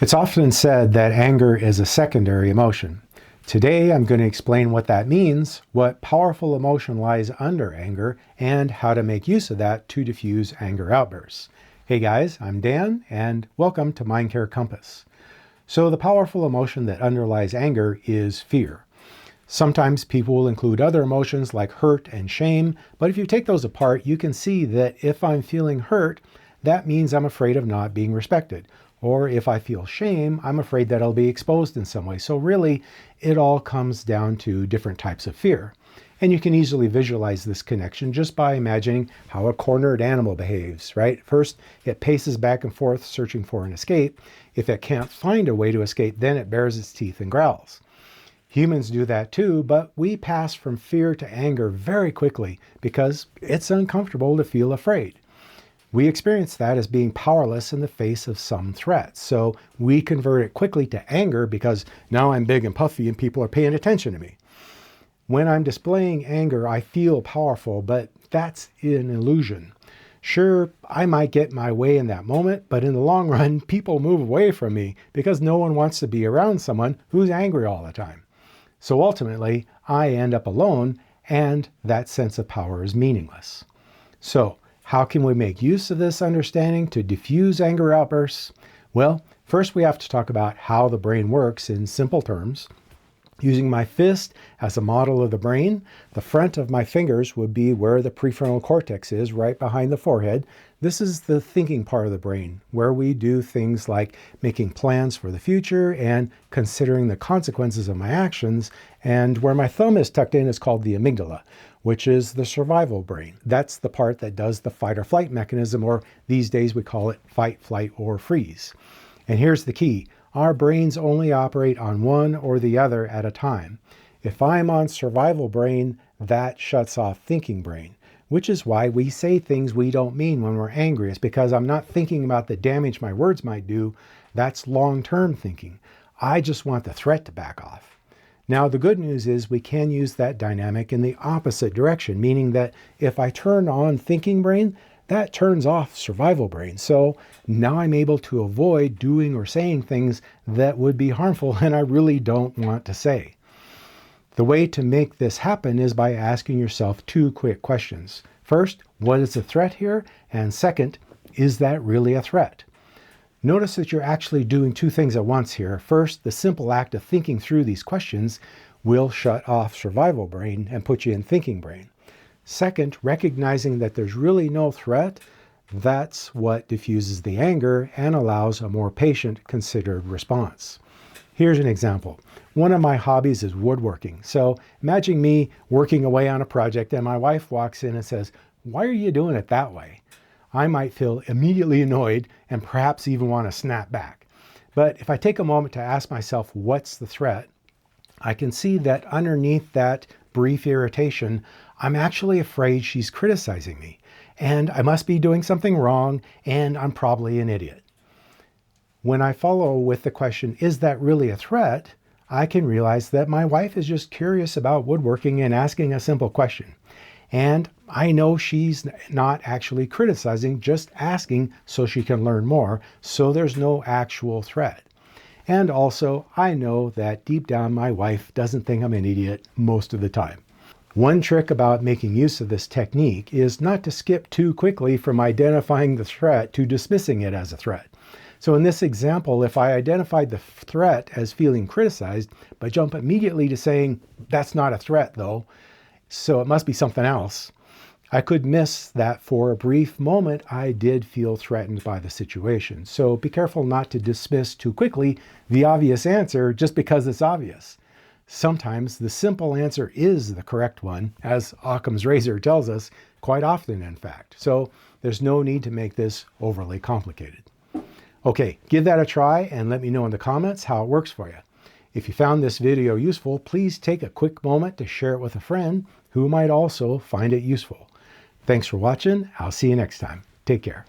It's often said that anger is a secondary emotion. Today, I'm going to explain what that means, what powerful emotion lies under anger, and how to make use of that to diffuse anger outbursts. Hey guys, I'm Dan, and welcome to Mind Care Compass. So the powerful emotion that underlies anger is fear. Sometimes people will include other emotions like hurt and shame, but if you take those apart, you can see that if I'm feeling hurt, that means I'm afraid of not being respected. Or if I feel shame, I'm afraid that I'll be exposed in some way. So really, it all comes down to different types of fear. And you can easily visualize this connection just by imagining how a cornered animal behaves, right? First, it paces back and forth, searching for an escape. If it can't find a way to escape, then it bares its teeth and growls. Humans do that too, but we pass from fear to anger very quickly because it's uncomfortable to feel afraid. We experience that as being powerless in the face of some threat. So we convert it quickly to anger because now I'm big and puffy and people are paying attention to me. When I'm displaying anger, I feel powerful, but that's an illusion. Sure, I might get my way in that moment, but in the long run, people move away from me because no one wants to be around someone who's angry all the time. So ultimately, I end up alone, and that sense of power is meaningless. So, how can we make use of this understanding to diffuse anger outbursts? Well, first we have to talk about how the brain works in simple terms. Using my fist as a model of the brain, the front of my fingers would be where the prefrontal cortex is, right behind the forehead. This is the thinking part of the brain, where we do things like making plans for the future and considering the consequences of my actions. And where my thumb is tucked in is called the amygdala, which is the survival brain. That's the part that does the fight or flight mechanism, or these days we call it fight, flight, or freeze. And here's the key. Our brains only operate on one or the other at a time. If I'm on survival brain, that shuts off thinking brain, which is why we say things we don't mean when we're angry. It's because I'm not thinking about the damage my words might do. That's long-term thinking. I just want the threat to back off. Now, the good news is we can use that dynamic in the opposite direction, meaning that if I turn on thinking brain, that turns off survival brain. So now I'm able to avoid doing or saying things that would be harmful and I really don't want to say. The way to make this happen is by asking yourself two quick questions. First, what is the threat here? And second, is that really a threat? Notice that you're actually doing two things at once here. First, the simple act of thinking through these questions will shut off survival brain and put you in thinking brain. Second, recognizing that there's really no threat, that's what diffuses the anger and allows a more patient, considered response. Here's an example. One of my hobbies is woodworking. So imagine me working away on a project and my wife walks in and says, "Why are you doing it that way?" I might feel immediately annoyed and perhaps even want to snap back. But if I take a moment to ask myself, what's the threat? I can see that underneath that brief irritation, I'm actually afraid she's criticizing me, and I must be doing something wrong, and I'm probably an idiot. When I follow with the question, is that really a threat? I can realize that my wife is just curious about woodworking and asking a simple question. And I know she's not actually criticizing, just asking so she can learn more, so there's no actual threat. And also, I know that deep down my wife doesn't think I'm an idiot most of the time. One trick about making use of this technique is not to skip too quickly from identifying the threat to dismissing it as a threat. So in this example, if I identified the threat as feeling criticized, but jump immediately to saying, that's not a threat though, so it must be something else, I could miss that for a brief moment I did feel threatened by the situation. So be careful not to dismiss too quickly the obvious answer just because it's obvious. Sometimes the simple answer is the correct one, as Occam's razor tells us, quite often in fact. So there's no need to make this overly complicated. Okay, give that a try and let me know in the comments how it works for you. If you found this video useful, please take a quick moment to share it with a friend who might also find it useful. Thanks for watching. I'll see you next time. Take care.